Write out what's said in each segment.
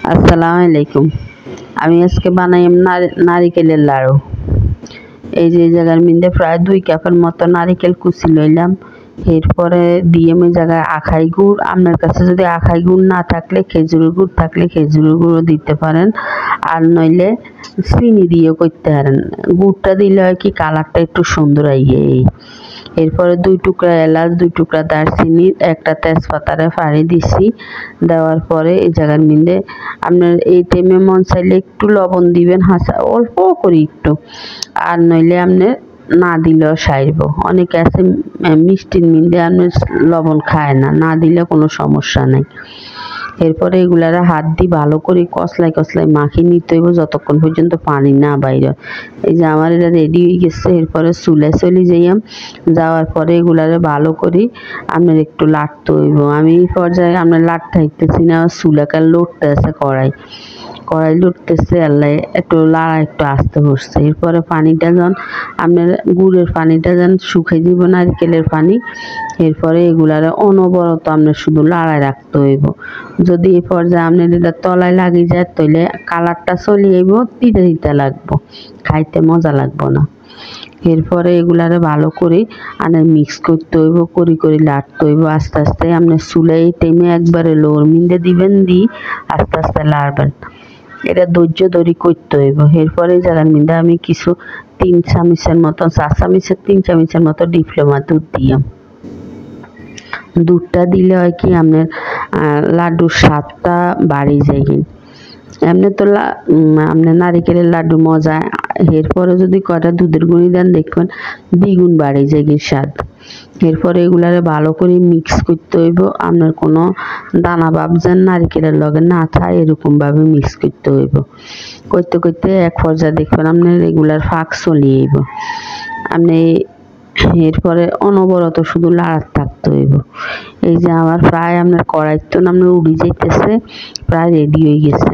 আসসালামু আলাইকুম। আমি আজকে বানাইম নারিকেলের লাড়ু। এই যে এই জায়গার মধ্যে প্রায় 2 কাপের মতো নারিকেল কুচি লইলাম। এরপরে দিয়ে আমি জায়গায় আখাই গুড়, আপনার কাছে যদি আখাই গুড় না থাকলে খেজুরের গুড় থাকলে খেজুরের গুঁড়ো দিতে পারেন, আর নইলে চিনি দিয়েও করতে পারেন। গুড়টা দিলে হয় কি কালারটা একটু সুন্দর আইয়ে। এরপরে 2 টুকরা এলাচ, 2 টুকরা দারচিনি, একটা তেজপাতারে ফাড়ি দিছি। দেওয়ার পরে এই জায়গার মধ্যে আপনার এই টাইমে মন চাইলে একটু লবণ দিবেন, হাসা অল্প করে একটু, আর নইলে আপনার না দিলেও সাইরব। অনেকে আছে মিষ্টির মধ্যে আপনার লবণ খায় না, না দিলে কোনো সমস্যা নাই। এরপরে এগুলারে হাত দিয়ে ভালো করে কসলাই কসলাই মাখিয়ে নিতে হইব যতক্ষণ পর্যন্ত পানি না বাইরে। এই যে আমার এটা রেডি হয়ে গেছে। এরপরে চুলায় চলে যাইয়াম, যাওয়ার পরে এগুলারে ভালো করে আপনার একটু লাটতে হইব। আমি এই পর্যায়ে আপনার লাটতে হইতেছি না, চুলাকার লড়তে আছে কড়াই লুটতেছে, আল্লাহ একটু লাড়া একটু আস্তে বসছে। এরপরে পানিটা যখন আপনার গুড়ের পানিটা যখন শুকাই দিব, নারকেলের পানি, এরপরে এগুলারে অনবরত আপনার শুধু লাড়ায় রাখতে হইব। যদি এই পর্যায়ে আপনার এটা তলায় লাগি যায় তাহলে কালারটা চলে যাইব, তিতা তিতা লাগবো, খাইতে মজা লাগবো না। এরপরে এগুলারে ভালো করে আনে মিক্স করতে হইব, করে লাড়তে হইব আস্তে আস্তে। আপনার চুলায় এই টাইমে একবারে লোর মিন্দে দিবেন, দি আস্তে আস্তে লাড়বেন। এটা ধৈর্য ধরে করতে হইব। এরপরে এই জায়গার মধ্যে আমি কিছু 3 চামচের মতো, 4 চামচের 3 চামচের মতো ডিপ্লোমা দুধ দিয়াম। দুধটা দিলে হয় কি আপনার লাড্ডুর স্বাদটা বাড়ি যায়। এমনি তো আপনার নারিকেলের লাড্ডু মজা, এরপরে যদি কয়টা দুধের গুঁড়ি দেন দেখবেন দ্বিগুণ বাড়ি যায় স্বাদ। এরপরে এগুলারে ভালো করে মিক্স করতে হইব। আপনার কোনো দানা ভাব যেন নারিকেলের লগে না থাকে এরকমভাবে মিক্স করতে হইব। করতে করতে এক পর্যায়ে দেখবেন আপনার রেগুলার ফাঁক চলে আইব। আপনি এরপরে অনবরত শুধু লাড়াতে থাকতে হইব। এই যে আমার প্রায় আপনার কড়াইতো আপনার উড়ি যাইতেছে, প্রায় রেডি হয়ে গেছে।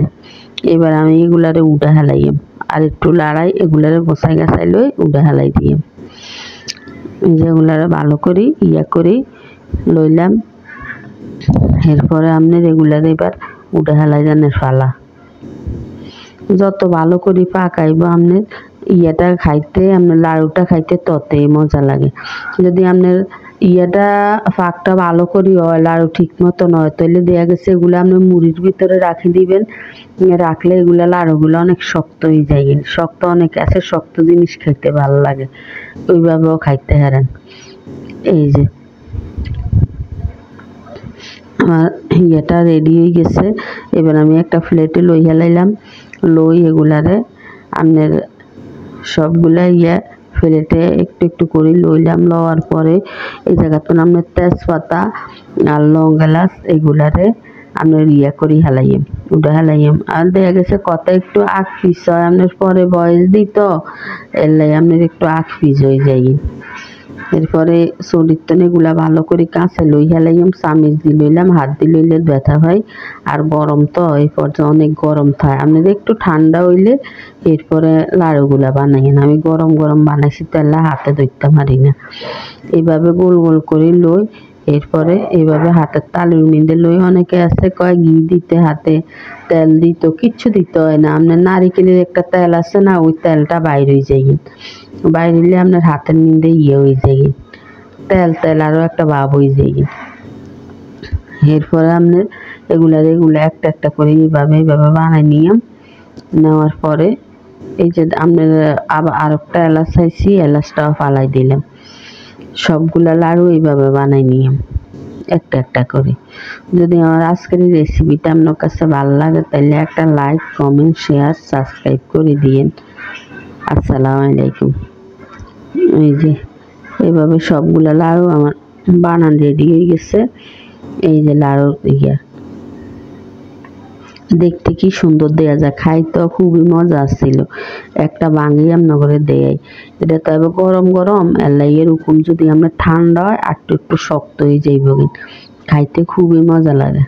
এবার আমি এগুলারে উডা হেলাইম, আর একটু লাড়াই এগুলারে গোছাই গাছাই লই উডা হেলাই দিয়ে যেগুলারে ভালো করে করে লইলাম। এরপরে আপনার এগুলারে এবার উডা হেলাই জানের ফালা। যত ভালো করে পাকাইব আপনার খাইতে, আপনার লাড়ুটা খাইতে ততই মজা লাগে। যদি আপনার ফাঁকটা ভালো করি হয়, লাড়ু ঠিক মতো নয়, তাহলে দেয়া গেছে এগুলো আপনি মুড়ির ভিতরে রাখি দিবেন। রাখলে এগুলা লাড়ুগুলো অনেক শক্ত হয়ে যায়। শক্ত অনেক আছে, শক্ত জিনিস খাইতে ভালো লাগে, ওইভাবেও খাইতে হারেন। এই যে আমার রেডি হয়ে গেছে। এবার আমি একটা প্লেটে লই হেলাইলাম। লই এগুলারে আপনার সবগুলা প্লেটে একটু একটু করে লইলাম। লওয়ার পরে এই জায়গাতে আপনার তেজপাতা আর লং এলাচ এগুলারে আপনার করি হেলাইম, উঠে হেলাইম। আর দেখা গেছে কত একটু আখ পিস হয়, আপনার পরে বয়স দিত এলাই আপনার একটু আখ পিস হয়ে যায়। এরপরে চরিত্তন এগুলা ভালো করে কাঁচে লই হেলাইম, চামিচ দিয়ে লইলাম, হাত দিয়ে লইলে ব্যথা হয়। আর গরম তো এই পর্যায়ে অনেক গরম থাকে, আপনাদের একটু ঠান্ডা হইলে এরপরে লাড়ুগুলা বানাইন। আমি গরম গরম বানাইছি তাহলে হাতে ধরতে পারি না। এইভাবে গোল গোল করে লই, এরপরে এইভাবে হাতের তালুর মিন্দে লই। অনেকে আছে কয় ঘি দিতে, হাতে তেল দিত, কিচ্ছু দিতে হয় না। আপনার নারিকেলের একটা তেল আছে না, ওই তেলটা বাইর হয়ে যায়। বাইর হইলে আপনার হাতের মিন্দে হয়ে যায়, তেল আরও একটা ভাব হয়ে যায়। এরপরে আপনার এগুলা একটা একটা করে এইভাবে বানাই নিলাম। নেওয়ার পরে এই যে আপনার আবার আর একটা এলাচ চাইছি, এলাচটাও ফালাই দিলাম। সবগুলা লাড়ু এইভাবে বানাই নিলাম একটা একটা করে। যদি আমার আজকের এই রেসিপিটা আপনার কাছে ভালো লাগে তাহলে একটা লাইক, কমেন্ট, শেয়ার, সাবস্ক্রাইব করে দিয়েন। আসসালামু আলাইকুম। এই যে এইভাবে সবগুলা লাড়ু আমার বানান রেডি হয়ে গেছে। এই যে লাড়ু দেখতে কি সুন্দর দেয়া যায়, খাইতে খুবই মজা আসছিল। একটা ভাঙি আমনগরে দেয়, এটা তো এবার গরম গরম এলাই এরকম যদি আমরা ঠান্ডা হয় আর একটু শক্ত হয়ে যাইব, খাইতে খুবই মজা লাগে।